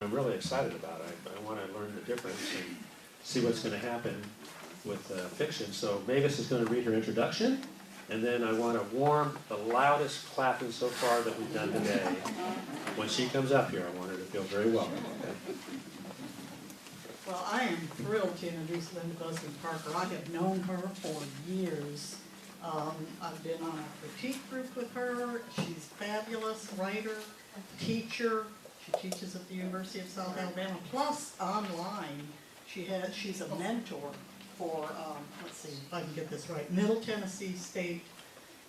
I'm really excited about it. I want to learn the difference and see what's going to happen with fiction. So Mavis is going to read her introduction, and then I want to warm the loudest clapping so far that we've done today. When she comes up here, I want her to feel very welcome. Okay? Well, I am thrilled to introduce Linda Busby Parker. I have known her for years. I've been on a critique group with her. She's a fabulous writer, teacher. She teaches at the University of South Alabama, plus online. She's a mentor for, let's see if I can get this right, Middle Tennessee State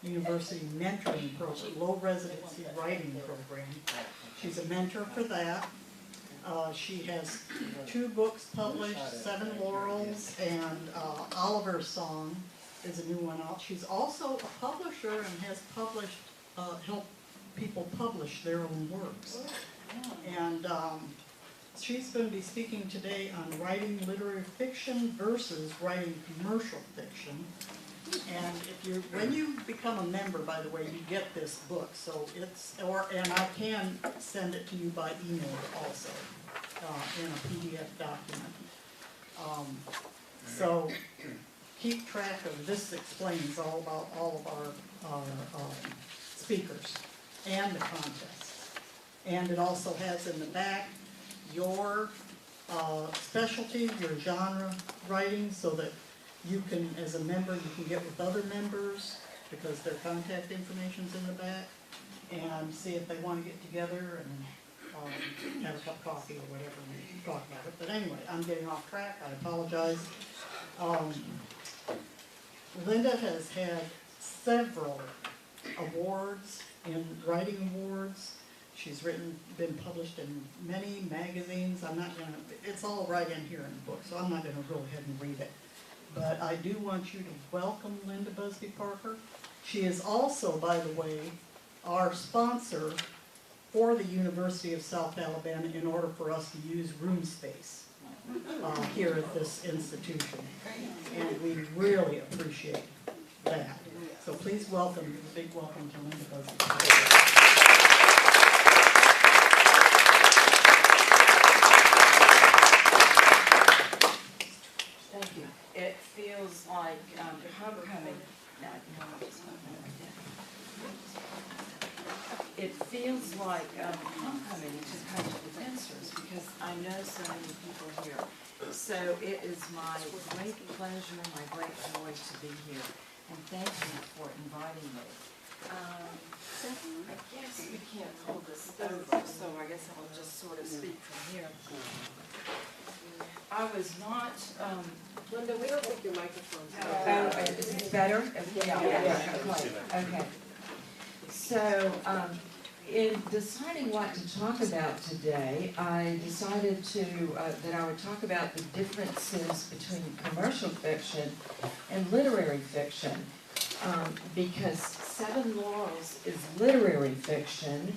University Mentoring Program, Low Residency Writing Program. She's a mentor for that. She has 2 books published, 7 Laurels, and Oliver's Song is a new one out. She's also a publisher and has published, helped people publish their own works. And she's going to be speaking today on writing literary fiction versus writing commercial fiction. And when you become a member, by the way, you get this book. So and I can send it to you by email also, in a PDF document. So keep track of this. Explains all about all of our speakers and the contests. And it also has in the back your specialty, your genre writing, so that you can, as a member, you can get with other members because their contact information's in the back, and see if they want to get together and have a cup of coffee or whatever and talk about it. But anyway, I'm getting off track. I apologize. Linda has had several awards, writing awards. She's been published in many magazines. It's all right in here in the book, so I'm not gonna go ahead and read it. But I do want you to welcome Linda Busby Parker. She is also, by the way, our sponsor for the University of South Alabama in order for us to use room space here at this institution. And we really appreciate that. So please welcome, a big welcome to Linda Busby Parker. Thank you. It feels like homecoming. No, it feels like homecoming to college professors because I know so many people here. So it is my great pleasure, my great joy to be here. And thank you for inviting me. I guess we can't pull this over, so I guess I'll just sort of speak from here. I was not, Linda, we don't think your microphone's is it better? Yeah. Okay. So, in deciding what to talk about today, I decided that I would talk about the differences between commercial fiction and literary fiction, because 7 Laurels is literary fiction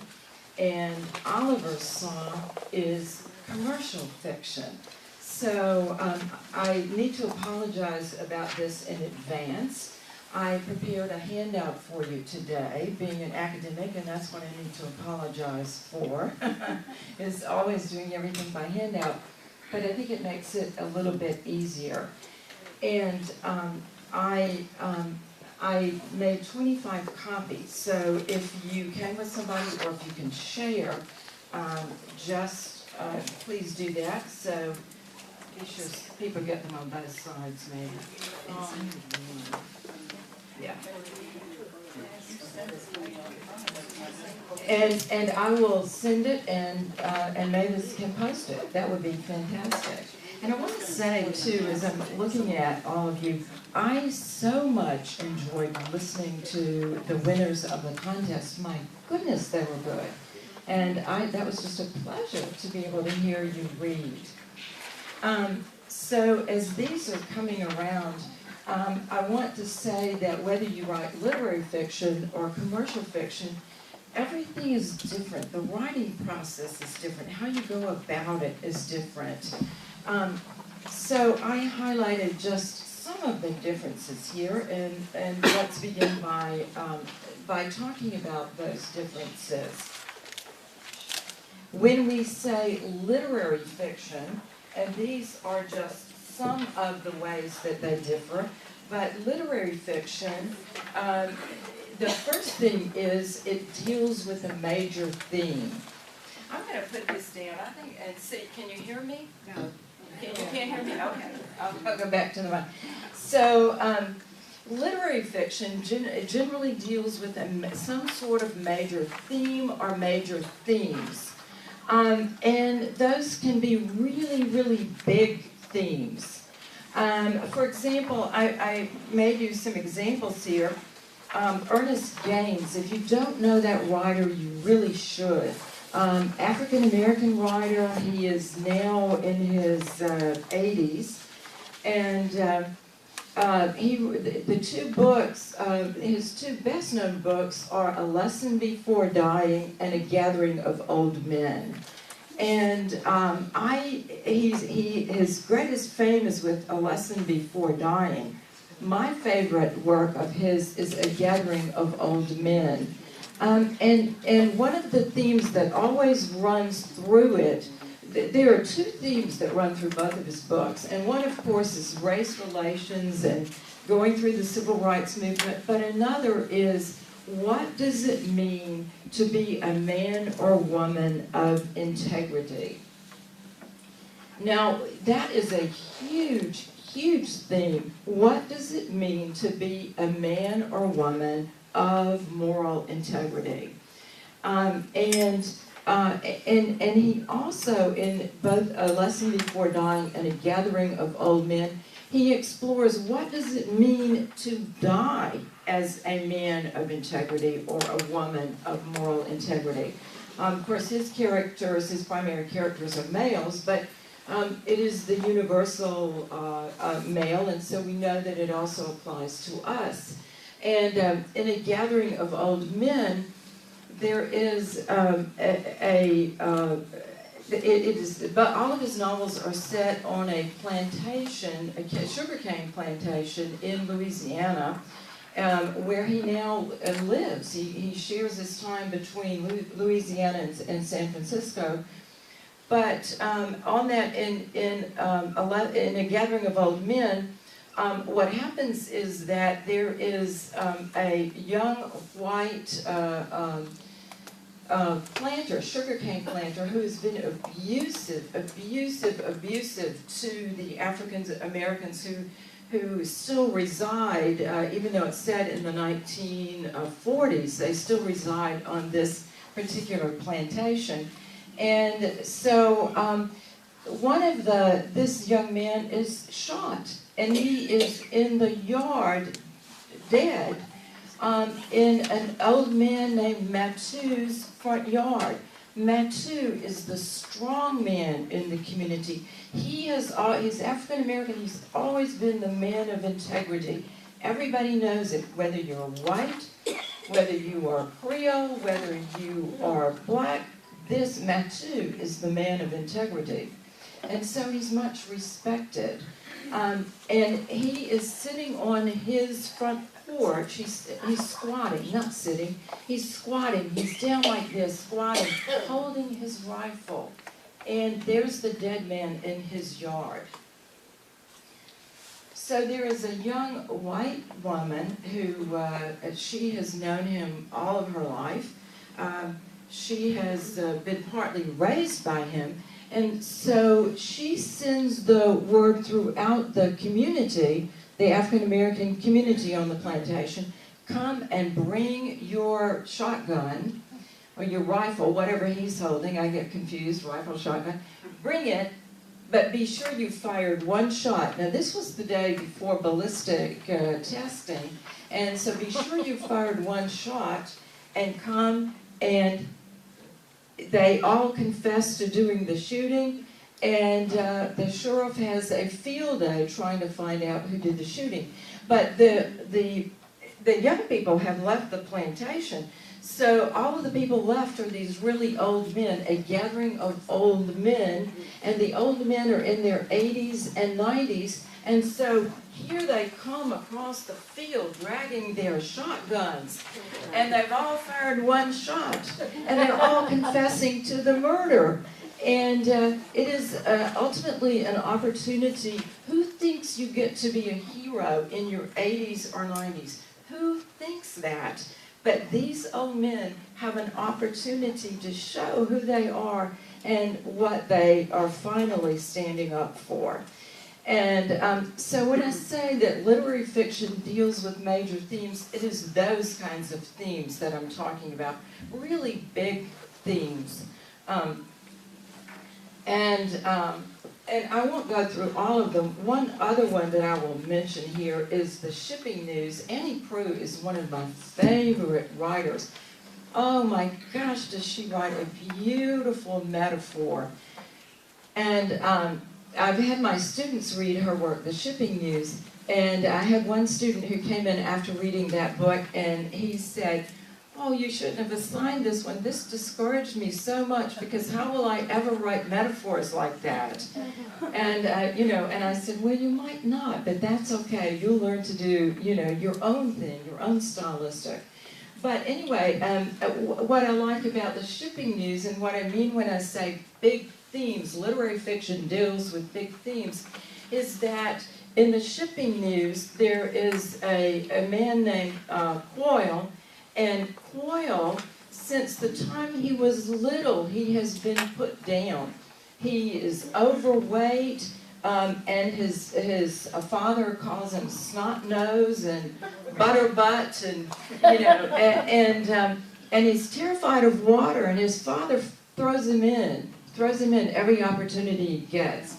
and Oliver's Song is commercial fiction. So I need to apologize about this in advance. I prepared a handout for you today, being an academic, and that's what I need to apologize for, is always doing everything by handout. But I think it makes it a little bit easier. And I made 25 copies, so if you came with somebody or if you can share, please do that. So be sure people get them on both sides, maybe. Yeah. And I will send it, and Mavis can post it. That would be fantastic. And I want to say too, as I'm looking at all of you, I so much enjoyed listening to the winners of the contest. My goodness, they were good. And that was just a pleasure to be able to hear you read. So as these are coming around, I want to say that whether you write literary fiction or commercial fiction, everything is different. The writing process is different. How you go about it is different. So I highlighted just some of the differences here, and let's begin by talking about those differences. When we say literary fiction, and these are just some of the ways that they differ, but literary fiction, the first thing is it deals with a major theme. I'm going to put this down, I think, and see, can you hear me? No. You can't hear me? Okay. I'll go back to the mic. So, literary fiction generally deals with some sort of major theme or major themes. And those can be really, really big themes. For example, I made you some examples here. Ernest Gaines, if you don't know that writer, you really should. African-American writer, he is now in his 80s, and the two books, his two best-known books are A Lesson Before Dying and A Gathering of Old Men. And his greatest fame is with A Lesson Before Dying. My favorite work of his is A Gathering of Old Men. And one of the themes that always runs through it, there are two themes that run through both of his books. And one, of course, is race relations and going through the civil rights movement. But another is, what does it mean to be a man or woman of integrity? Now, that is a huge, huge theme. What does it mean to be a man or woman of moral integrity? And he also, in both A Lesson Before Dying and A Gathering of Old Men, he explores what does it mean to die as a man of integrity or a woman of moral integrity. Of course, his primary characters are males, but it is the universal male, and so we know that it also applies to us. And in A Gathering of Old Men, there is but all of his novels are set on a plantation, a sugarcane plantation in Louisiana, where he now lives. He shares his time between Louisiana and San Francisco. But on that, in A Gathering of Old Men, what happens is that there is a young white planter, sugarcane planter, who has been abusive to the African Americans who still reside, even though it's set in the 1940s, they still reside on this particular plantation. And so this young man is shot, and he is in the yard dead, in an old man named Matu's front yard. Matu is the strong man in the community. He's African American. He's always been the man of integrity. Everybody knows it, whether you're white, whether you are Creole, whether you are black. This Matu is the man of integrity. And so he's much respected. And he is sitting on his front porch. He's squatting, not sitting. He's squatting. He's down like this, squatting, holding his rifle. And there's the dead man in his yard. So there is a young white woman who, she has known him all of her life. She has been partly raised by him. And so she sends the word throughout the community, the African American community on the plantation, come and bring your shotgun or your rifle, whatever he's holding. I get confused, rifle, shotgun. Bring it, but be sure you fired one shot. Now this was the day before ballistic testing, and so be sure you fired one shot and come, and they all confess to doing the shooting, and the sheriff has a field day trying to find out who did the shooting. But the young people have left the plantation, So all of the people left are these really old men, a gathering of old men, and the old men are in their 80s and 90s, and so here they come across the field dragging their shotguns, and they've all fired one shot, and they're all confessing to the murder. And it is ultimately an opportunity. Who thinks you get to be a hero in your 80s or 90s? Who thinks that? But these old men have an opportunity to show who they are and what they are finally standing up for. And so when I say that literary fiction deals with major themes, it is those kinds of themes that I'm talking about, really big themes. And I won't go through all of them. One other one that I will mention here is the shipping news. Annie Proulx is one of my favorite writers. Oh my gosh, does she write a beautiful metaphor. And I've had my students read her work, The Shipping News, and I had one student who came in after reading that book, and he said, "Oh, you shouldn't have assigned this one. This discouraged me so much because how will I ever write metaphors like that?" And and I said, "Well, you might not, but that's okay. You'll learn to do, your own thing, your own stylistic." But anyway, what I like about The Shipping News, and what I mean when I say big themes, literary fiction deals with big themes, is that in The Shipping News there is a man named Quoyle. And Quoyle, since the time he was little, he has been put down. He is overweight, and his father calls him snot nose and butterbutt, and he's terrified of water. And his father throws him in every opportunity he gets.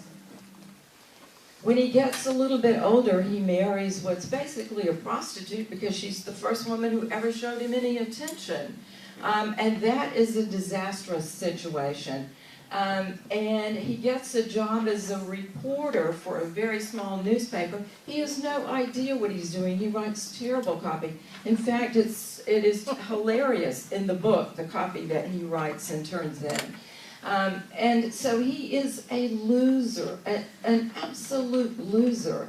When he gets a little bit older, he marries what's basically a prostitute because she's the first woman who ever showed him any attention. And that is a disastrous situation. And he gets a job as a reporter for a very small newspaper. He has no idea what he's doing. He writes terrible copy. In fact, it is hilarious in the book, the copy that he writes and turns in. And so he is a loser, an absolute loser.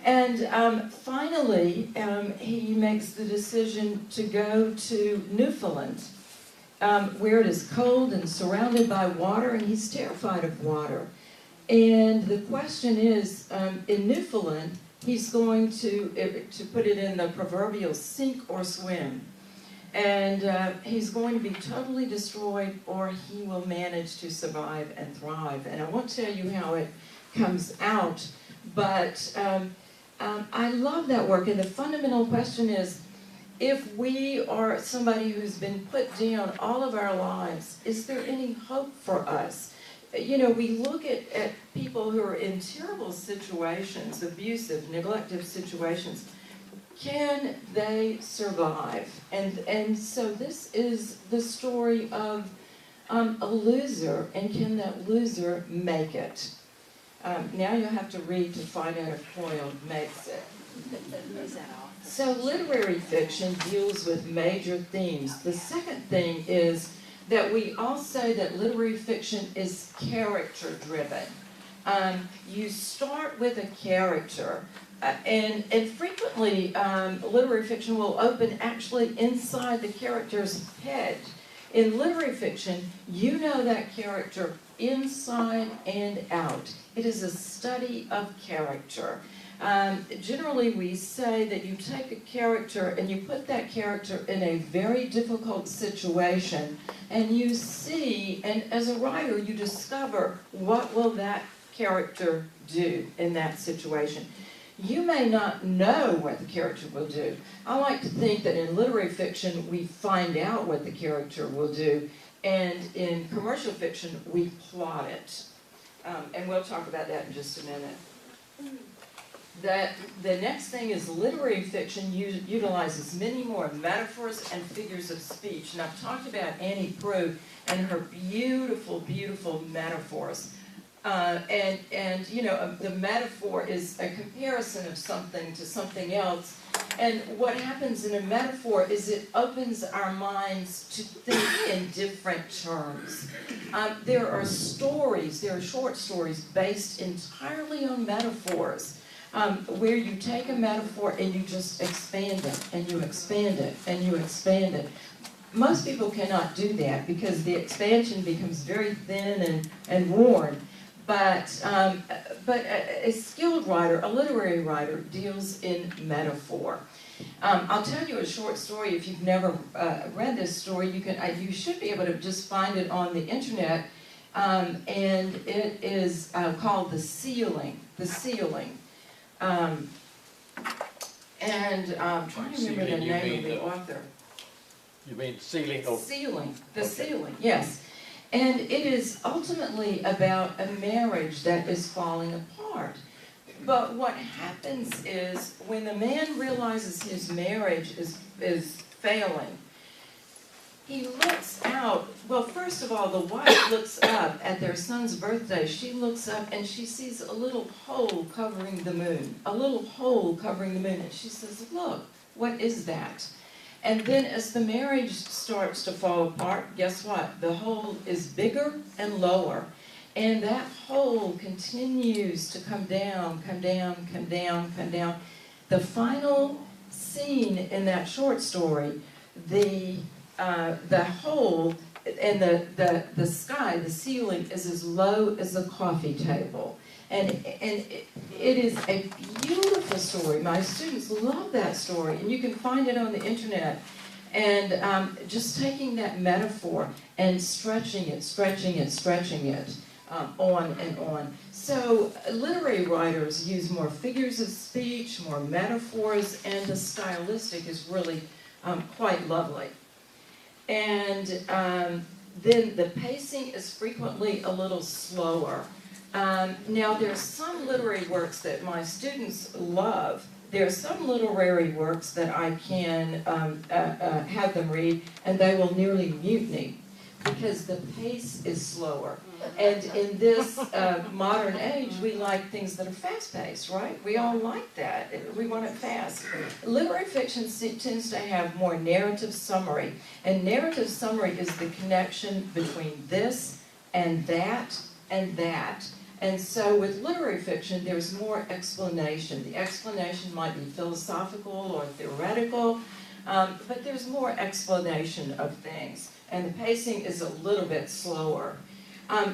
And finally, he makes the decision to go to Newfoundland, where it is cold and surrounded by water, and he's terrified of water. And the question is, in Newfoundland, he's going to put it in the proverbial sink or swim. And he's going to be totally destroyed, or he will manage to survive and thrive. And I won't tell you how it comes out, but I love that work. And the fundamental question is, if we are somebody who's been put down all of our lives, is there any hope for us? We look at people who are in terrible situations, abusive, neglective situations. Can they survive? And so this is the story of a loser, and can that loser make it? Now you'll have to read to find out if Quoyle makes it. So literary fiction deals with major themes. The second thing is that we all say that literary fiction is character-driven. You start with a character. And frequently, literary fiction will open actually inside the character's head. In literary fiction, you know that character inside and out. It is a study of character. Generally, we say that you take a character and you put that character in a very difficult situation, and you see, and as a writer, you discover what will that character do in that situation. You may not know what the character will do. I like to think that in literary fiction, we find out what the character will do, and in commercial fiction, we plot it. And we'll talk about that in just a minute. The next thing is literary fiction utilizes many more metaphors and figures of speech. And I've talked about Annie Proulx and her beautiful, beautiful metaphors. The metaphor is a comparison of something to something else, And what happens in a metaphor is it opens our minds to think in different terms. There are stories, there are short stories based entirely on metaphors, where you take a metaphor and you just expand it, and you expand it, and you expand it. Most people cannot do that because the expansion becomes very thin and worn. But a skilled writer, a literary writer, deals in metaphor. I'll tell you a short story. If you've never read this story, you should be able to just find it on the internet. And it is called The Ceiling. The Ceiling. And I'm trying to remember the name of the author. You mean ceiling? Oh. Ceiling. The Okay. Ceiling, yes. And it is ultimately about a marriage that is falling apart. But what happens is when the man realizes his marriage is failing, he looks out. Well, first of all, the wife looks up at their son's birthday. She looks up and she sees a little hole covering the moon. A little hole covering the moon. And she says, look, what is that? And then as the marriage starts to fall apart, guess what? The hole is bigger and lower. And that hole continues to come down, come down, come down, come down. The final scene in that short story, the hole and the sky, the ceiling, is as low as a coffee table. And it is a beautiful story. My students love that story, and you can find it on the internet. And just taking that metaphor and stretching it, stretching it, stretching it, on and on. So literary writers use more figures of speech, more metaphors, and the stylistic is really quite lovely. And then the pacing is frequently a little slower. Now, there's some literary works that my students love. There are some literary works that I can have them read, and they will nearly mutiny because the pace is slower. And in this modern age, we like things that are fast-paced, right? We all like that. We want it fast. Literary fiction tends to have more narrative summary, and narrative summary is the connection between this and that and that. And so with literary fiction, there's more explanation. The explanation might be philosophical or theoretical, but there's more explanation of things. And the pacing is a little bit slower.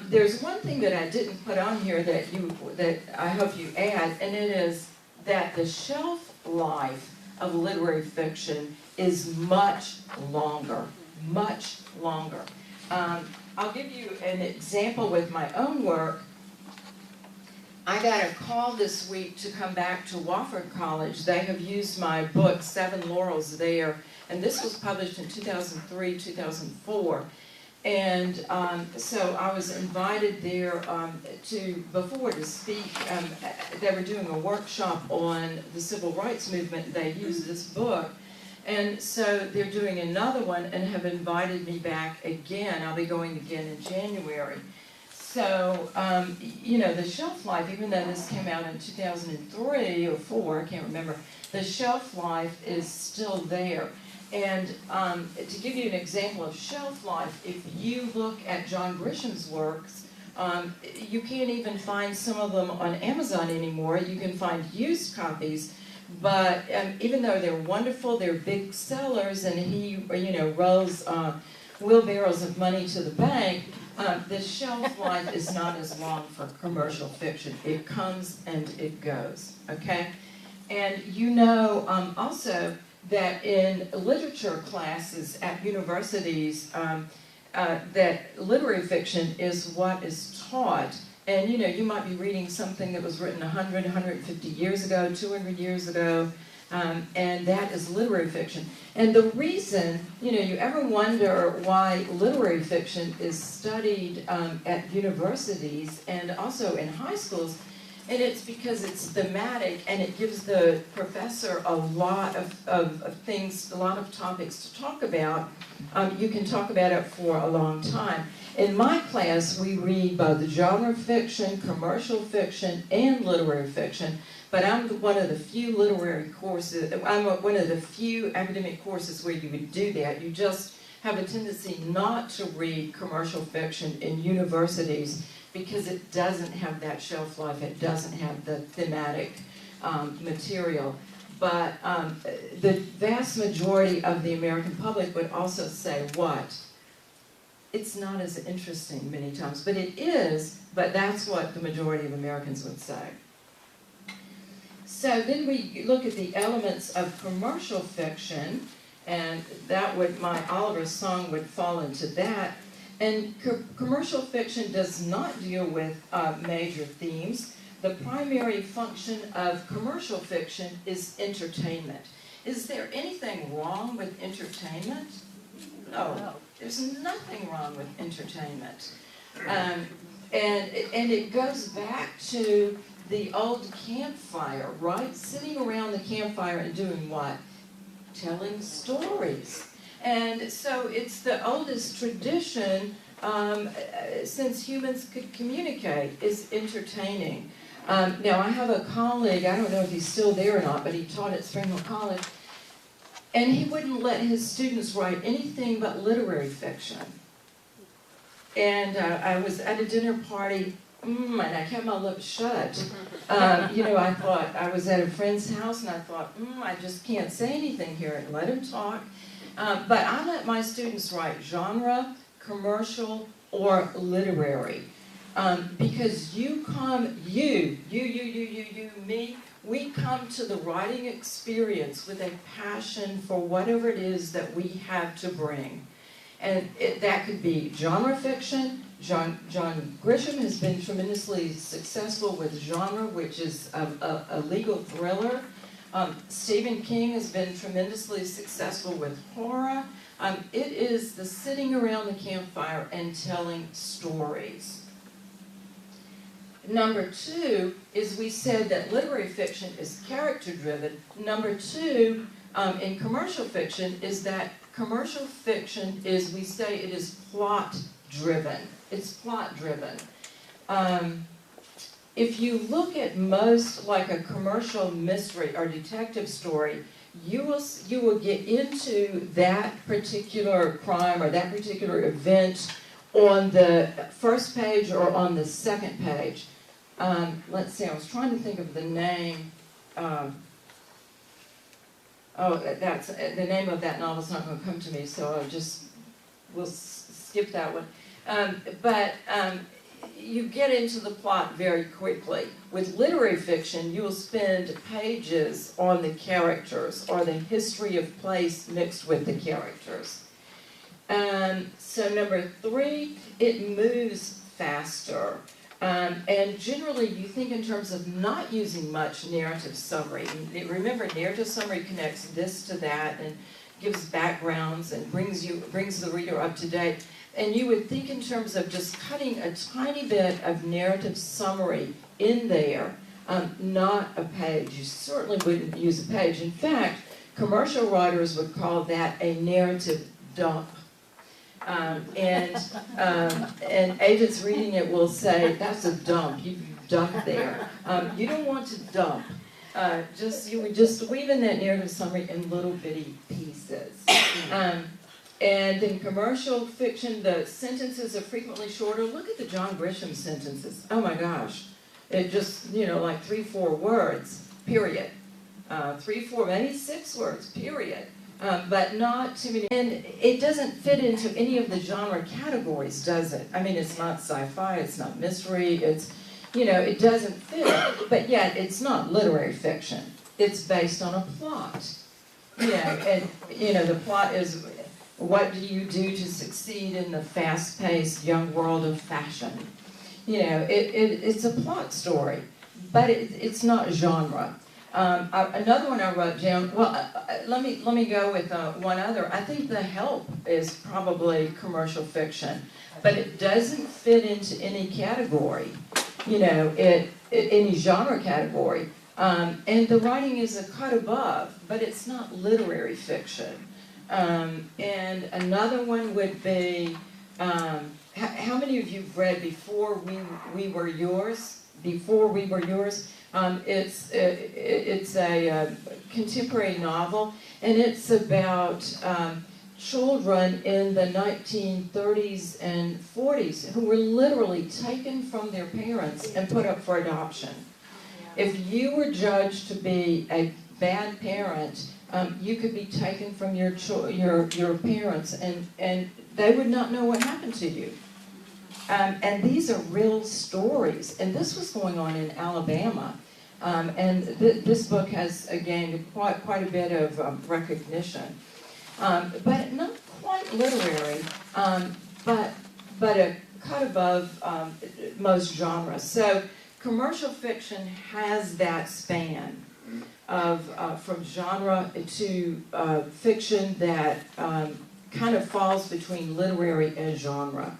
There's one thing that I didn't put on here that I hope you add, and it is that the shelf life of literary fiction is much longer, much longer. I'll give you an example with my own work. I got a call this week to come back to Wofford College. They have used my book, Seven Laurels, there, and this was published in 2003, 2004. And so I was invited there to speak. They were doing a workshop on the civil rights movement. They used this book. And so they're doing another one and have invited me back again. I'll be going again in January. So, you know, the shelf life, even though this came out in 2003 or 4, I can't remember, the shelf life is still there. And to give you an example of shelf life, if you look at John Grisham's works, you can't even find some of them on Amazon anymore. You can find used copies, but even though they're wonderful, they're big sellers, and he, you know, rolls wheelbarrows of money to the bank, the shelf life is not as long for commercial fiction. It comes and it goes, okay? And you know also that in literature classes at universities, that literary fiction is what is taught. And you know, you might be reading something that was written 100, 150 years ago, 200 years ago, and that is literary fiction. And the reason, you know, you ever wonder why literary fiction is studied at universities and also in high schools, And it's because it's thematic and it gives the professor a lot of things, a lot of topics to talk about. You can talk about it for a long time. In my class, we read both genre fiction, commercial fiction, and literary fiction. But I'm one of the few literary courses, I'm one of the few academic courses where you would do that. You just have a tendency not to read commercial fiction in universities because it doesn't have that shelf life, it doesn't have the thematic material. But the vast majority of the American public would also say what? It's not as interesting many times, but it is, but that's what the majority of Americans would say. So then we look at the elements of commercial fiction, and that would, my Oliver song would fall into that. And commercial fiction does not deal with major themes. The primary function of commercial fiction is entertainment. Is there anything wrong with entertainment? No, there's nothing wrong with entertainment. And it goes back to the old campfire, right? Sitting around the campfire and doing what? Telling stories. And so it's the oldest tradition since humans could communicate, is entertaining. Now I have a colleague, I don't know if he's still there or not, but he taught at Springhill College, and he wouldn't let his students write anything but literary fiction. And I was at a dinner party, and I kept my lips shut. You know, I thought, I was at a friend's house, and I thought, I just can't say anything here, and let him talk. But I let my students write genre, commercial, or literary. Because you come, you, me, we come to the writing experience with a passion for whatever it is that we have to bring. And that could be genre fiction. John Grisham has been tremendously successful with genre, which is a legal thriller. Stephen King has been tremendously successful with horror. It is the sitting around the campfire and telling stories. Number two is we said that literary fiction is character-driven. Number two, in commercial fiction, is that commercial fiction is, we say it is plot-driven. It's plot-driven. If you look at most, like a commercial mystery or detective story, you will get into that particular crime or that particular event on the first page or on the second page. Let's see, I was trying to think of the name. That's the name of that novel's not going to come to me, so we'll skip that one. But you get into the plot very quickly. With literary fiction, you will spend pages on the characters or the history of place mixed with the characters. So number three, it moves faster. And generally, you think in terms of not using much narrative summary. Remember, narrative summary connects this to that and gives backgrounds and brings the reader up to date. And you would think in terms of just cutting a tiny bit of narrative summary in there, not a page. You certainly wouldn't use a page. In fact, commercial writers would call that a narrative dump. And agents reading it will say, that's a dump, you dumped there. You don't want to dump. You would just weave in that narrative summary in little bitty pieces. And in commercial fiction, the sentences are frequently shorter. Look at the John Grisham sentences. Oh my gosh. It just, like 3-4 words, period. 3-4, maybe 6 words, period. But not too many. And it doesn't fit into any of the genre categories, does it? I mean, it's not sci-fi, it's not mystery, it doesn't fit. But yet, it's not literary fiction. It's based on a plot. And the plot is, what do you do to succeed in the fast-paced young world of fashion? It's a plot story, but it's not genre. Another one I wrote down, let me go with one other. I think The Help is probably commercial fiction, but it doesn't fit into any category. any genre category. And the writing is a cut above, but it's not literary fiction. And another one would be, how many of you have read Before We Were Yours? Before We Were Yours. It's a contemporary novel, and it's about children in the 1930s and 40s who were literally taken from their parents and put up for adoption. If you were judged to be a bad parent, you could be taken from your parents, and they would not know what happened to you. And these are real stories, and this was going on in Alabama. And this book has gained quite a bit of recognition, but not quite literary, but a cut above most genres. So commercial fiction has that span of from genre to fiction that kind of falls between literary and genre.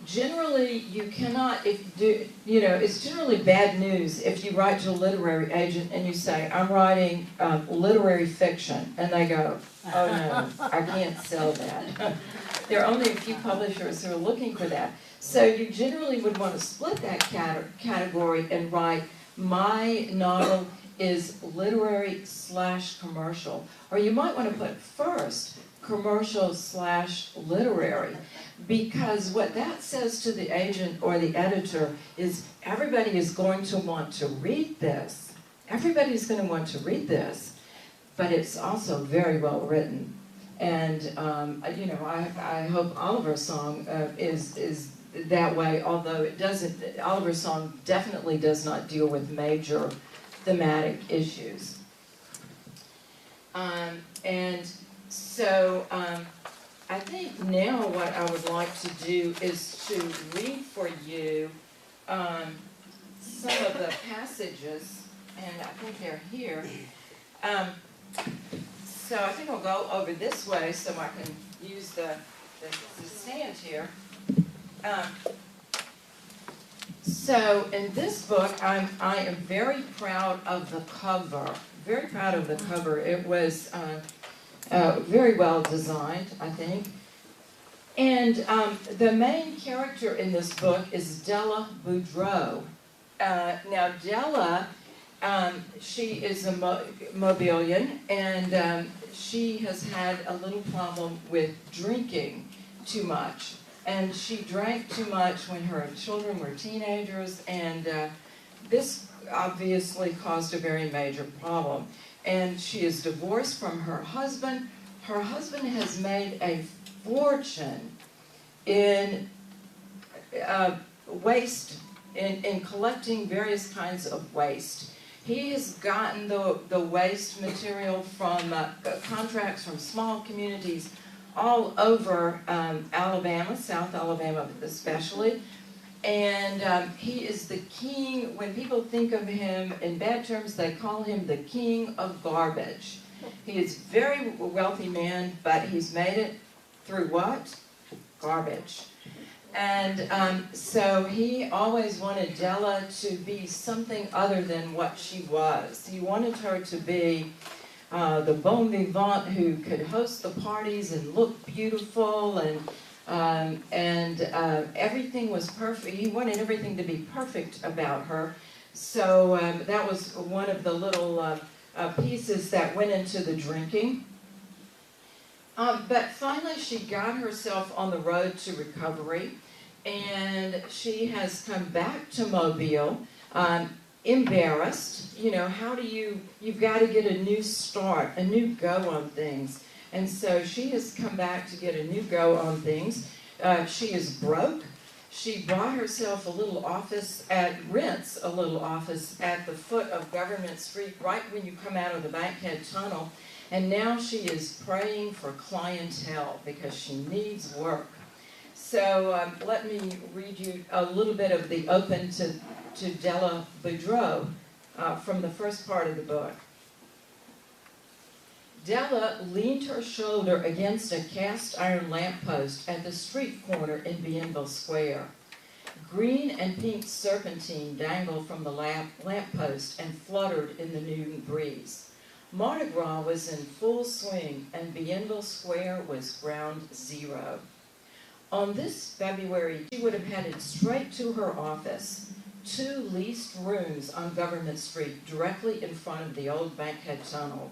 Generally, you cannot, it's generally bad news if you write to a literary agent and you say, I'm writing literary fiction, and they go, oh no, I can't sell that. There are only a few publishers who are looking for that. So you generally would want to split that category and write, my novel is literary/commercial. Or you might want to put first, commercial/literary, because what that says to the agent or the editor is everybody is going to want to read this. Everybody's going to want to read this, but it's also very well written. And I hope Oliver's Song is that way, although it doesn't. Oliver's Song definitely does not deal with major thematic issues. And so I think now what I would like to do is to read for you some of the passages, and I think they're here. So I think I'll go over this way so I can use the stand here. So in this book, I am very proud of the cover. Very proud of the cover. It was very well designed, I think. And the main character in this book is Della Boudreau. Now Della, she is a Mobilian, and she has had a little problem with drinking too much. And she drank too much when her children were teenagers, and this obviously caused a very major problem. And she is divorced from her husband. Her husband has made a fortune in waste, in collecting various kinds of waste. He has gotten the waste material from contracts from small communities all over Alabama, South Alabama especially. And he is the king. When people think of him in bad terms, they call him the king of garbage. He is a very wealthy man, but he's made it through what? Garbage. And so he always wanted Della to be something other than what she was. He wanted her to be the bon vivant who could host the parties and look beautiful, and everything was perfect. He wanted everything to be perfect about her. So that was one of the little pieces that went into the drinking. But finally she got herself on the road to recovery, and she has come back to Mobile, embarrassed. How do you've got to get a new start, a new go on things. And so she has come back to get a new go on things. She is broke. She bought herself rents a little office at the foot of Government Street, right when you come out of the Bankhead Tunnel. And now she is praying for clientele because she needs work. So let me read you a little bit of the open to Della Boudreau from the first part of the book. Della leaned her shoulder against a cast iron lamppost at the street corner in Bienville Square. Green and pink serpentine dangled from the lamppost and fluttered in the noon breeze. Mardi Gras was in full swing, and Bienville Square was ground zero. On this February, she would have headed straight to her office, 2 leased rooms on Government Street, directly in front of the old Bankhead Tunnel.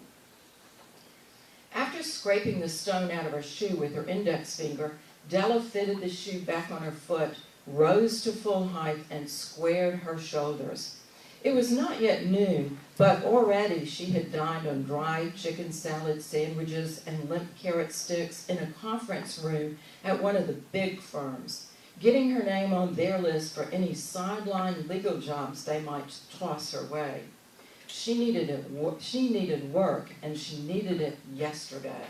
After scraping the stone out of her shoe with her index finger, Della fitted the shoe back on her foot, rose to full height, and squared her shoulders. It was not yet noon, but already she had dined on dry chicken salad sandwiches and limp carrot sticks in a conference room at one of the big firms, getting her name on their list for any sideline legal jobs they might toss her way. She needed work, and she needed it yesterday.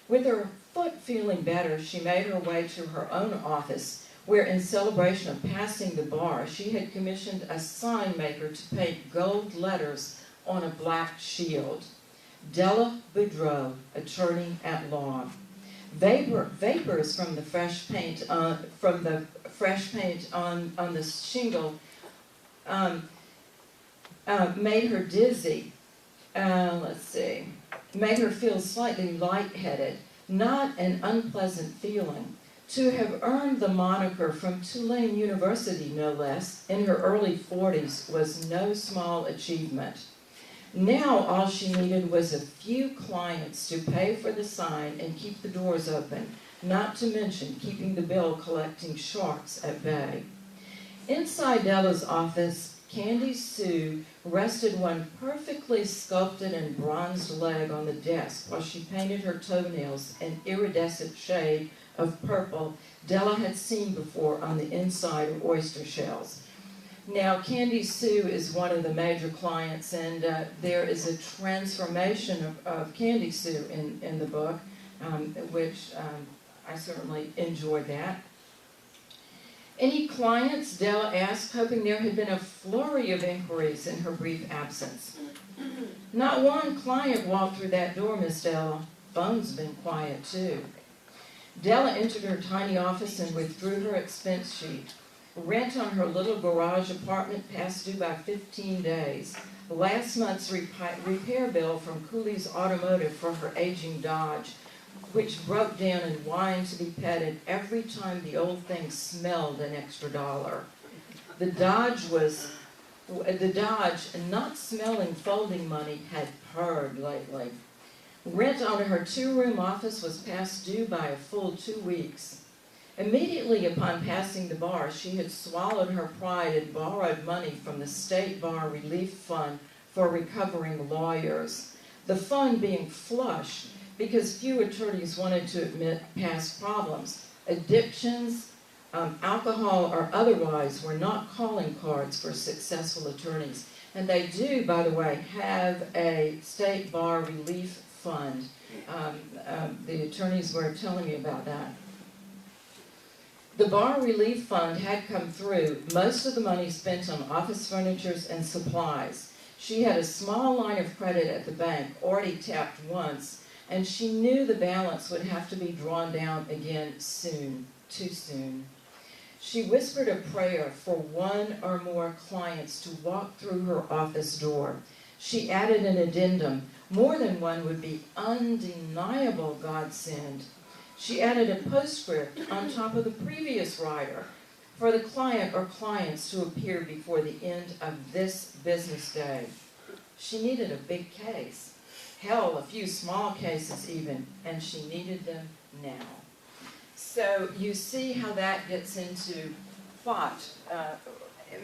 With her foot feeling better, she made her way to her own office, where in celebration of passing the bar, she had commissioned a sign maker to paint gold letters on a black shield. Della Boudreau, attorney at law. Vapors from the fresh paint on the shingle made her dizzy. Made her feel slightly lightheaded. Not an unpleasant feeling. To have earned the moniker from Tulane University, no less, in her early 40s was no small achievement. Now all she needed was a few clients to pay for the sign and keep the doors open, not to mention keeping the bill collecting sharks at bay. Inside Della's office, Candy Sue rested one perfectly sculpted and bronzed leg on the desk while she painted her toenails an iridescent shade of purple Della had seen before on the inside of oyster shells. Now, Candy Sue is one of the major clients, and there is a transformation of Candy Sue in the book, which I certainly enjoyed that. Any clients, Della asked, hoping there had been a flurry of inquiries in her brief absence. Not one client walked through that door, Miss Della. Phone's been quiet, too. Della entered her tiny office and withdrew her expense sheet. Rent on her little garage apartment past due by 15 days. Last month's repair bill from Cooley's Automotive for her aging Dodge, which broke down and whined to be petted every time the old thing smelled an extra $1. The Dodge, not smelling folding money, had purred lately. Rent on her 2-room office was past due by a full 2 weeks. Immediately upon passing the bar, she had swallowed her pride and borrowed money from the State Bar Relief Fund for recovering lawyers. The fund being flush because few attorneys wanted to admit past problems. Addictions, alcohol or otherwise, were not calling cards for successful attorneys. And they do, by the way, have a State Bar Relief Fund. The attorneys were telling me about that. The Bar Relief Fund had come through, most of the money spent on office furniture and supplies. She had a small line of credit at the bank, already tapped once, and she knew the balance would have to be drawn down again soon, too soon. She whispered a prayer for one or more clients to walk through her office door. She added an addendum. More than one would be undeniable godsend. She added a postscript on top of the previous rider for the client or clients to appear before the end of this business day. She needed a big case. Hell, a few small cases even, and she needed them now. So you see how that gets into plot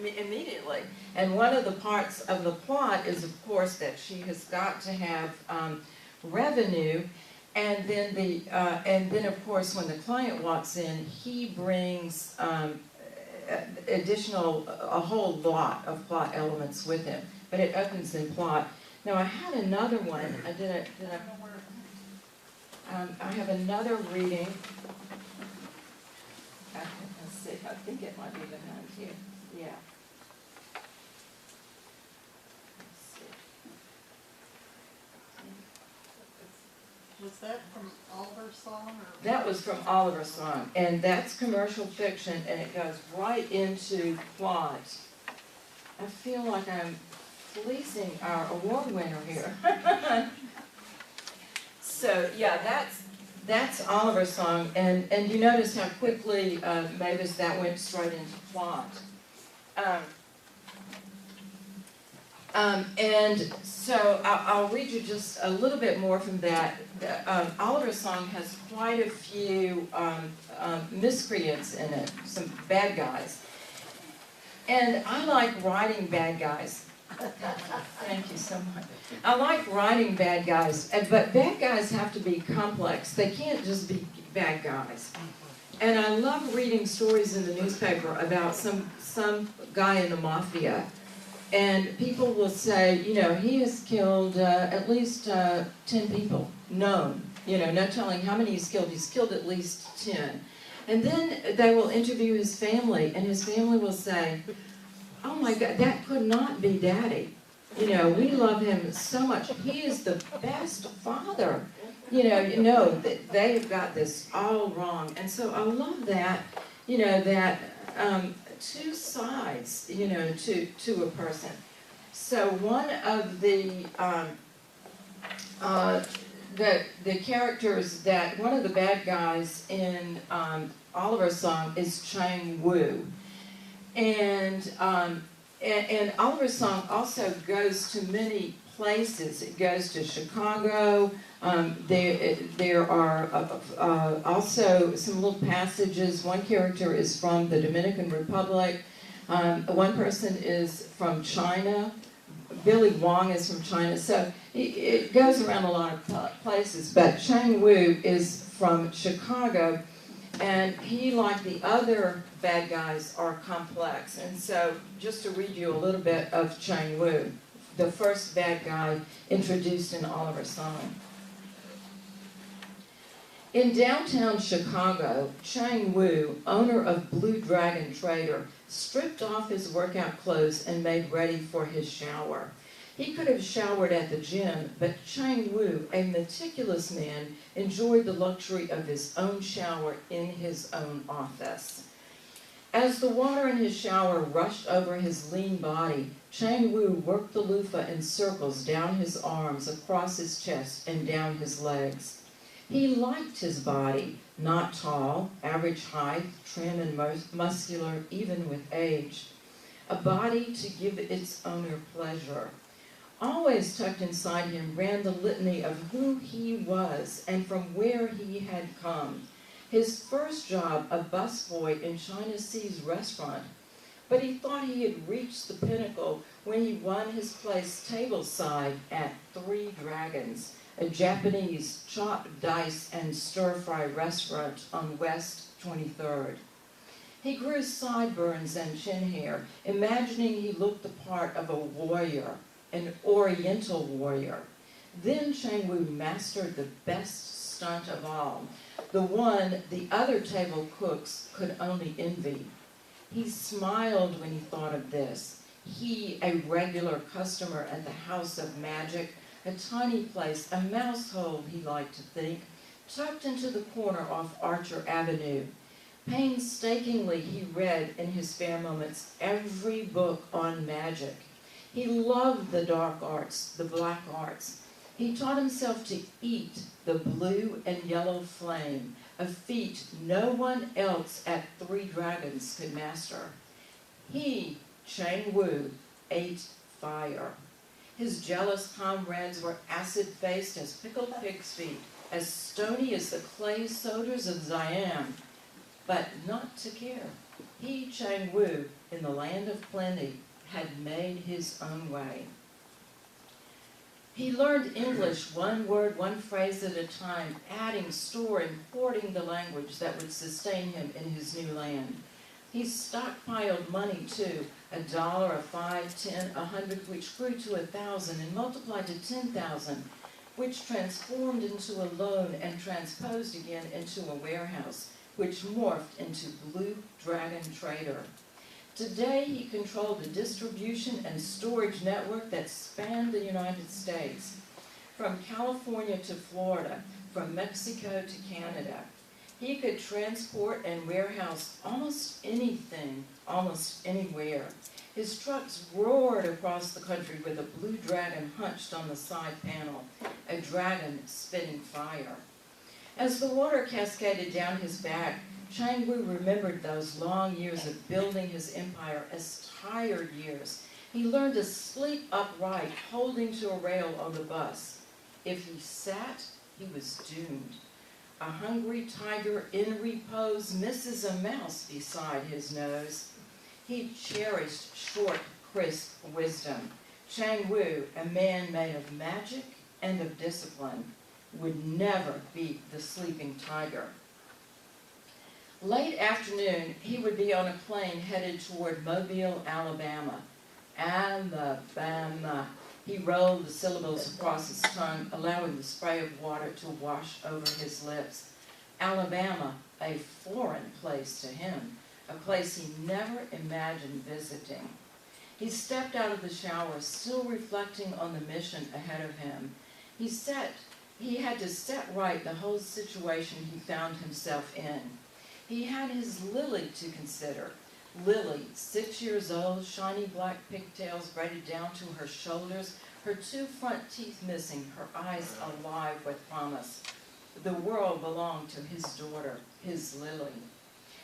immediately. And one of the parts of the plot is, of course, that she has got to have revenue, and then of course, when the client walks in, he brings a whole lot of plot elements with him. But it opens in plot. Now I had another one. I have another reading. Let's see. I think it might be behind here. Yeah. Was that from Oliver song or? That was from Oliver's Song, and that's commercial fiction, and it goes right into plot. I feel like I'm fleecing our award winner here. So, yeah, that's Oliver's Song, and you notice how quickly, Mavis, that went straight into plot. And so I'll read you just a little bit more from that. Oliver's Song has quite a few miscreants in it, some bad guys. And I like writing bad guys. Thank you so much. I like writing bad guys, but bad guys have to be complex. They can't just be bad guys. And I love reading stories in the newspaper about some guy in the mafia. And people will say, you know, he has killed at least 10 people, known. You know, no telling how many he's killed. He's killed at least 10. And then they will interview his family, and his family will say, oh my God, that could not be Daddy. You know, we love him so much. He is the best father. You know, they've got this all wrong. And so I love that, you know, that two sides, you know, to a person. So one of the characters that, one of the bad guys in Oliver's Song is Chang Woo. And Oliver's Song also goes to many places. It goes to Chicago. There are also some little passages. One character is from the Dominican Republic. One person is from China. Billy Wong is from China. So it goes around a lot of places. But Chang Woo is from Chicago. And he, like the other bad guys, are complex. And so, just to read you a little bit of Chang Woo, the first bad guy introduced in Oliver's Song. In downtown Chicago, Chang Woo, owner of Blue Dragon Trader, stripped off his workout clothes and made ready for his shower. He could have showered at the gym, but Chang Woo, a meticulous man, enjoyed the luxury of his own shower in his own office. As the water in his shower rushed over his lean body, Chang Woo worked the loofah in circles down his arms, across his chest, and down his legs. He liked his body, not tall, average height, trim and muscular, even with age. A body to give its owner pleasure. Always tucked inside him ran the litany of who he was and from where he had come. His first job, a busboy in China Sea's restaurant. But he thought he had reached the pinnacle when he won his place tableside at Three Dragons, a Japanese chopped dice and stir-fry restaurant on West 23rd. He grew sideburns and chin hair, imagining he looked the part of a warrior, an oriental warrior. Then Chang Woo mastered the best stunt of all, the one the other table cooks could only envy. He smiled when he thought of this. He, a regular customer at the House of Magic, a tiny place, a mouse hole, he liked to think, tucked into the corner off Archer Avenue. Painstakingly he read in his spare moments every book on magic. He loved the dark arts, the black arts. He taught himself to eat the blue and yellow flame, a feat no one else at Three Dragons could master. He, Chang Woo, ate fire. His jealous comrades were acid-faced as pickled pig's feet, as stony as the clay soders of Siam, but not to care. He, Chang Woo, in the land of plenty, had made his own way. He learned English one word, one phrase at a time, adding, storing, hoarding the language that would sustain him in his new land. He stockpiled money too, $1, $5, $10, $100, which grew to 1,000 and multiplied to 10,000, which transformed into a loan and transposed again into a warehouse, which morphed into Blue Dragon Trader. Today, he controlled a distribution and storage network that spanned the United States. From California to Florida, from Mexico to Canada. He could transport and warehouse almost anything, almost anywhere. His trucks roared across the country with a blue dragon hunched on the side panel, a dragon spitting fire. As the water cascaded down his back, Chang Wu remembered those long years of building his empire as tired years. He learned to sleep upright, holding to a rail on the bus. If he sat, he was doomed. A hungry tiger in repose misses a mouse beside his nose. He cherished short, crisp wisdom. Chang Wu, a man made of magic and of discipline, would never beat the sleeping tiger. Late afternoon, he would be on a plane headed toward Mobile, Alabama. Alabama. He rolled the syllables across his tongue, allowing the spray of water to wash over his lips. Alabama, a foreign place to him, a place he never imagined visiting. He stepped out of the shower, still reflecting on the mission ahead of him. He had to set right the whole situation he found himself in. He had his Lily to consider. Lily, 6 years old, shiny black pigtails braided down to her shoulders, her 2 front teeth missing, her eyes alive with promise. The world belonged to his daughter, his Lily.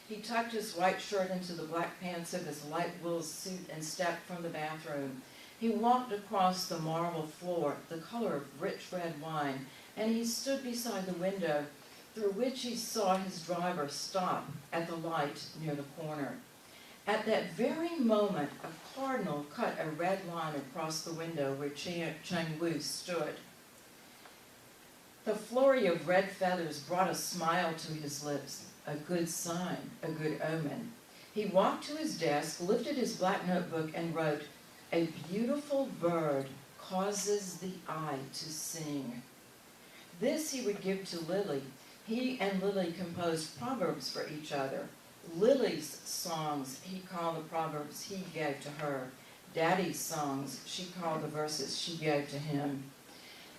He tucked his white shirt into the black pants of his light wool suit and stepped from the bathroom. He walked across the marble floor, the color of rich red wine, and he stood beside the window through which he saw his driver stop at the light near the corner. At that very moment, a cardinal cut a red line across the window where Chang Wu stood. The flurry of red feathers brought a smile to his lips, a good sign, a good omen. He walked to his desk, lifted his black notebook, and wrote, "A beautiful bird causes the eye to sing." This he would give to Lily. He and Lily composed proverbs for each other. Lily's songs he called the proverbs he gave to her. Daddy's songs she called the verses she gave to him.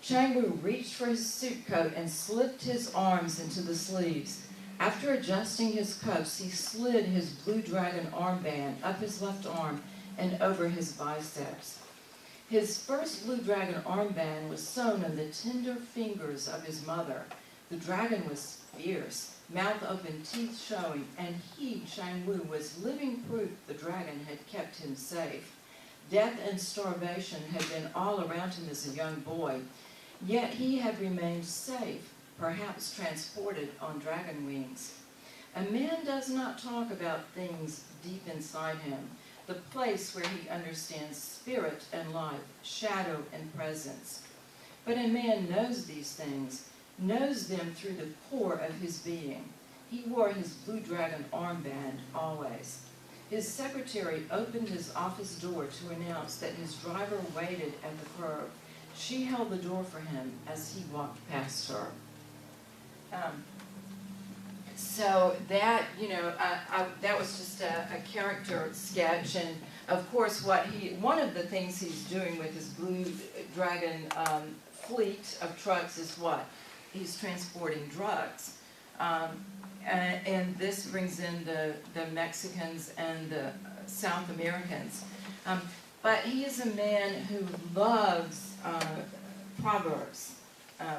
Chang Wu reached for his suit coat and slipped his arms into the sleeves. After adjusting his cuffs, he slid his blue dragon armband up his left arm and over his biceps. His first blue dragon armband was sewn on the tender fingers of his mother. The dragon was fierce, mouth open, teeth showing, and he, Chang Wu, was living proof the dragon had kept him safe. Death and starvation had been all around him as a young boy, yet he had remained safe, perhaps transported on dragon wings. A man does not talk about things deep inside him, the place where he understands spirit and life, shadow and presence. But a man knows these things, knows them through the core of his being. He wore his blue dragon armband always. His secretary opened his office door to announce that his driver waited at the curb. She held the door for him as he walked past her. So that, that was just a character sketch, and of course one of the things he's doing with his blue dragon fleet of trucks is what? He's transporting drugs. And this brings in the Mexicans and the South Americans. But he is a man who loves proverbs,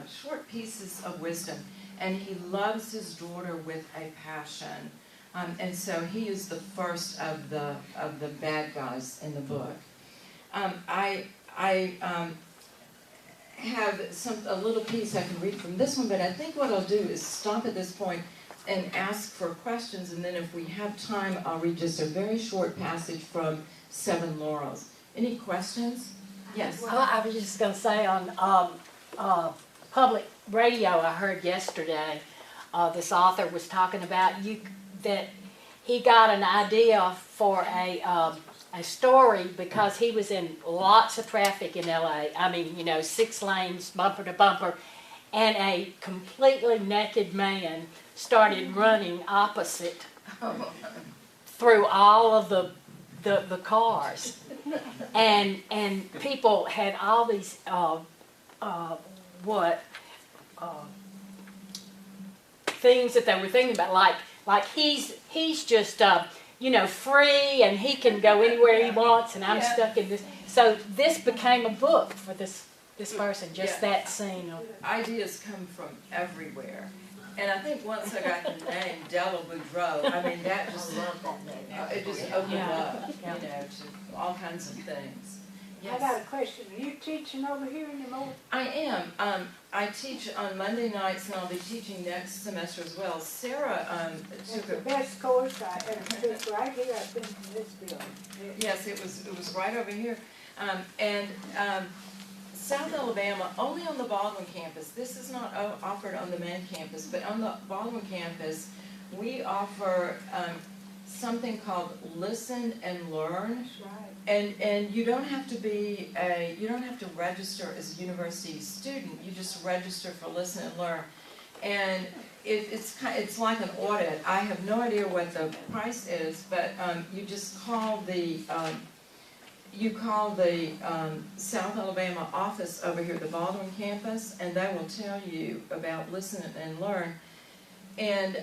short pieces of wisdom, and he loves his daughter with a passion. And so he is the first of the bad guys in the book. I have a little piece I can read from this one, but I think what I'll do is stop at this point and ask for questions, and then if we have time, I'll read just a very short passage from Seven Laurels. Any questions? Yes. Well, I was just going to say on public radio I heard yesterday, this author was talking about that he got an idea for a story because he was in lots of traffic in LA. I mean, 6 lanes, bumper to bumper, and a completely naked man started running opposite through all of the cars, and people had all these things that they were thinking about, like he's just free and he can go anywhere he wants, and I'm stuck in this. So this became a book for this person, just that scene. Ideas come from everywhere. And I think once I got the name Della Boudreaux, I mean, that just, it just opened up, to all kinds of things. I got a question. Are you teaching over here anymore? I am. I teach on Monday nights, and I'll be teaching next semester as well. Sarah It's took the a, best course I ever took right here. I've been to this building. yes, it was right over here. South Alabama, only on the Baldwin campus. This is not offered on the main campus, but on the Baldwin campus, we offer something called Listen and Learn. That's right. And you don't have to register as a university student. You just register for Listen and Learn. And it's like an audit. I have no idea what the price is, but you just call the South Alabama office over here, the Baldwin campus, and they will tell you about Listen and Learn. And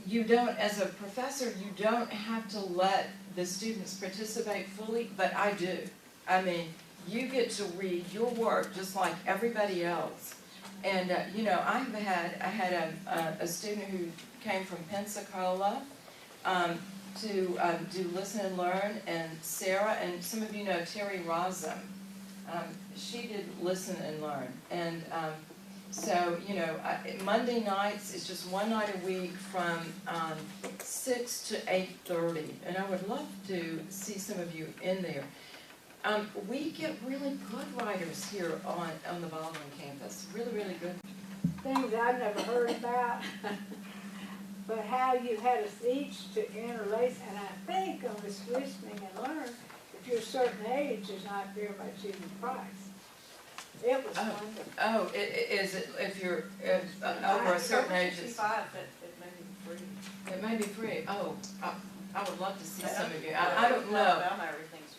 you don't, as a professor, you don't have to let the students participate fully, but I do. I mean, you get to read your work just like everybody else. And I had a student who came from Pensacola to do Listen and Learn, and Sarah, and some of you know Terry Razum. She did Listen and Learn, and so Monday nights is just one night a week from 6 to 8:30, and I would love to see some of you in there. We get really good writers here on the Baldwin campus, really, really good. Things I've never heard about. But how you had us each to interlace, and I think on this Listening and Learn, if you're a certain age, there's not very much in the price. It was wonderful. Oh, is it, if you're over a certain age, it's, It may be free. it may be free. Oh, I would love to see some of you. I don't know.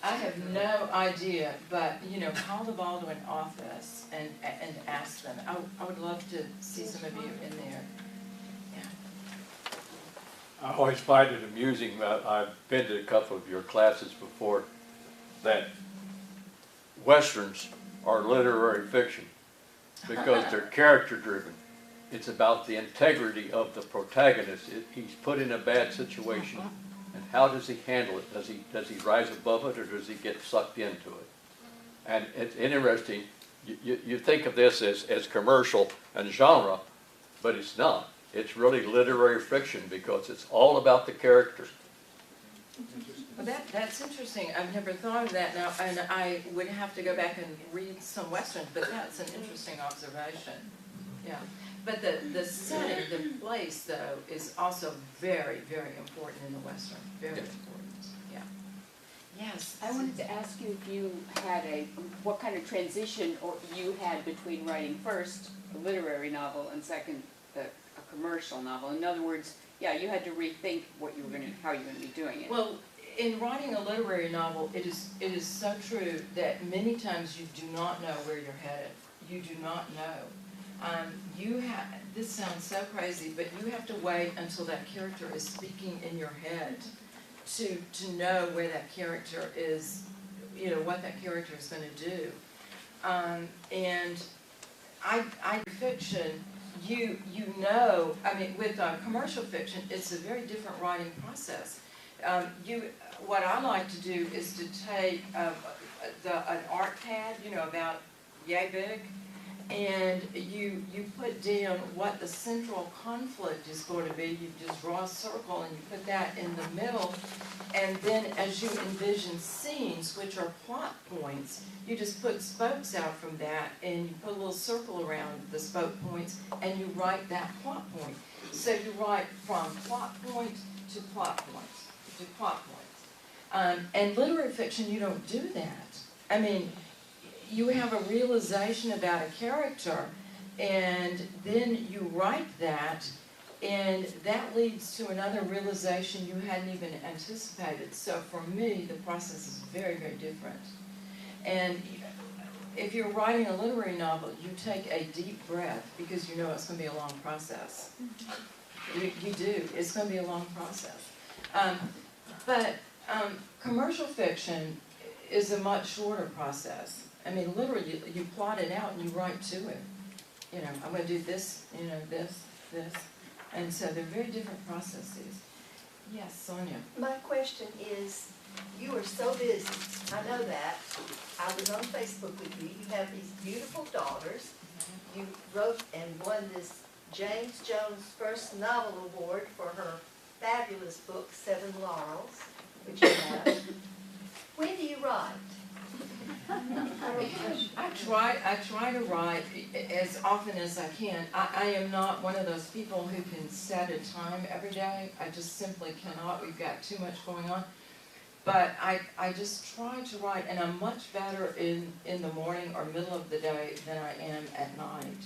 I have no idea, but, call the Baldwin office and ask them. I would love to see some of you in there. I always find it amusing, I've been to a couple of your classes before, that Westerns are literary fiction because they're character driven. It's about the integrity of the protagonist. He's put in a bad situation, and how does he handle it? Does he rise above it, or does he get sucked into it? And it's interesting, you think of this as commercial and genre, but it's not. It's really literary fiction because it's all about the character. Well, that's interesting. I've never thought of that now, and I would have to go back and read some Westerns, but that's an interesting observation. Yeah. But the setting, the place, though, is also very, very important in the Western. Very important. Yeah. Yes. I wanted to ask you if you had what kind of transition you had between writing first a literary novel and second a commercial novel. In other words, yeah, you had to rethink how you were going to be doing it. Well, in writing a literary novel, it is so true that many times you do not know where you're headed. You do not know. This sounds so crazy, but you have to wait until that character is speaking in your head to know where that character is, what that character is going to do. And fiction, with commercial fiction, it's a very different writing process. What I like to do is to take an art pad, about yay big, and you put down what the central conflict is going to be. You just draw a circle and you put that in the middle, and then as you envision scenes, which are plot points, you just put spokes out from that, and you put a little circle around the spoke points, and you write that plot point. So you write from plot point to plot point to plot point. And literary fiction, you don't do that. I mean, you have a realization about a character, and then you write that, and that leads to another realization you hadn't even anticipated. So for me, the process is very, very different. And if you're writing a literary novel, you take a deep breath because you know it's going to be a long process. You do. It's going to be a long process. But commercial fiction is a much shorter process. I mean, literally, you plot it out and you write to it. You know, I'm going to do this, you know, this. And so they're very different processes. Yes, Sonia. My question is, you are so busy, I know that. I was on Facebook with you. You have these beautiful daughters. You wrote and won this James Jones First Novel Award for her fabulous book, Seven Laurels, which you have. When do you write? I try to write as often as I can. I am not one of those people who can set a time every day. I just simply cannot. We've got too much going on. But I just try to write, and I'm much better in the morning or middle of the day than I am at night.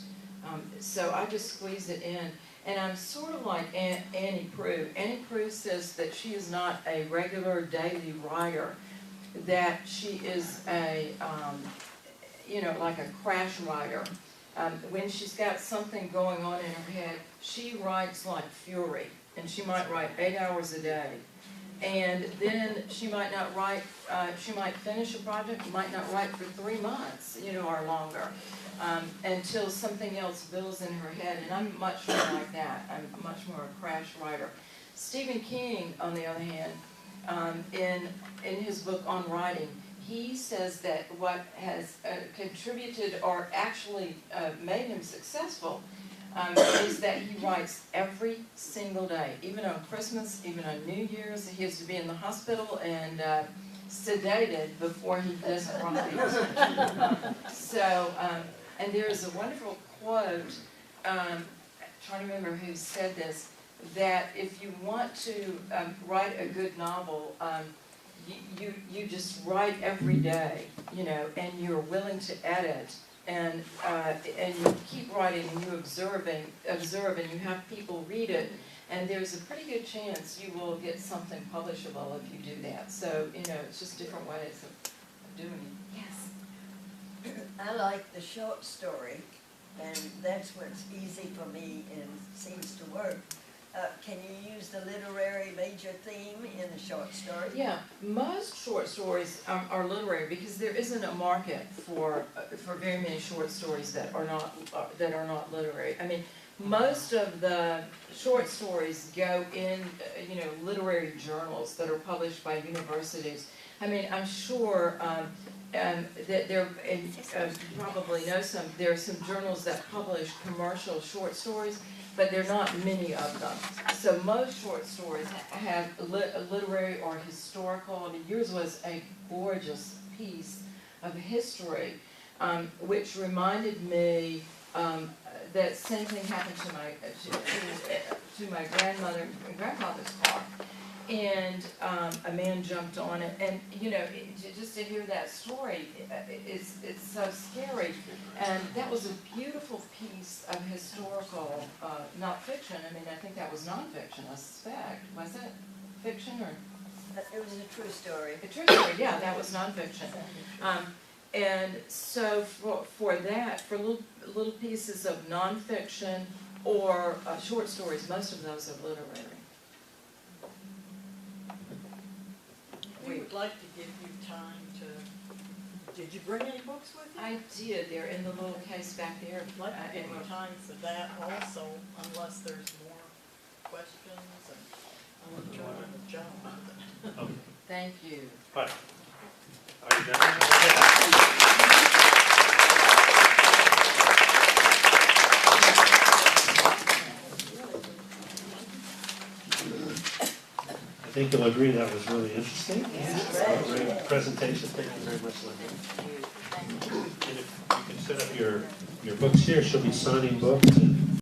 So I just squeeze it in. And I'm sort of like Annie Proulx. Annie Proulx says that she is not a regular daily writer, that she is a, you know, like a crash writer. When she's got something going on in her head, she writes like fury, and she might write 8 hours a day. And then she might not write, she might finish a project, might not write for 3 months, you know, or longer, until something else builds in her head. And I'm much more like that. I'm much more a crash writer. Stephen King, on the other hand, in his book on writing, he says that what has contributed or actually made him successful is that he writes every single day, even on Christmas, even on New Year's. He has to be in the hospital and sedated before he doesn't write. And there's a wonderful quote, I'm trying to remember who said this, that if you want to write a good novel, you just write every day, you know, and you're willing to edit, and you keep writing, and you observe, and you have people read it, and there's a pretty good chance you will get something publishable if you do that. So, you know, it's just different ways of doing it. Yes? I like the short story, and that's what's easy for me and seems to work. Can you use the literary major theme in the short story? Yeah, most short stories are literary because there isn't a market for very many short stories that are not literary. I mean, most of the short stories go in you know, literary journals that are published by universities. I mean, I'm sure that there, and you probably know some. There are some journals that publish commercial short stories, but there are not many of them. So most short stories have literary or historical. I mean, yours was a gorgeous piece of history, which reminded me that same thing happened to my grandmother and grandfather's car. And a man jumped on it, and you know, just to hear that story, it's so scary. And that was a beautiful piece of historical, not fiction. I mean, I think that was nonfiction. I suspect, was it fiction or? It was a true story. A true story, yeah, that was nonfiction. And so for little pieces of nonfiction or short stories, most of those are literary. We would like to give you time to, did you bring any books with you? I did, they're in the little case back there. I'd like to give you time for that also, unless there's more questions, and I'm gonna turn it to John. Okay. Thank you. Hi. Are you done? I think you'll agree that was really interesting. Great presentation. Thank you very much, Linda. And if you can set up your books here, she'll be signing books and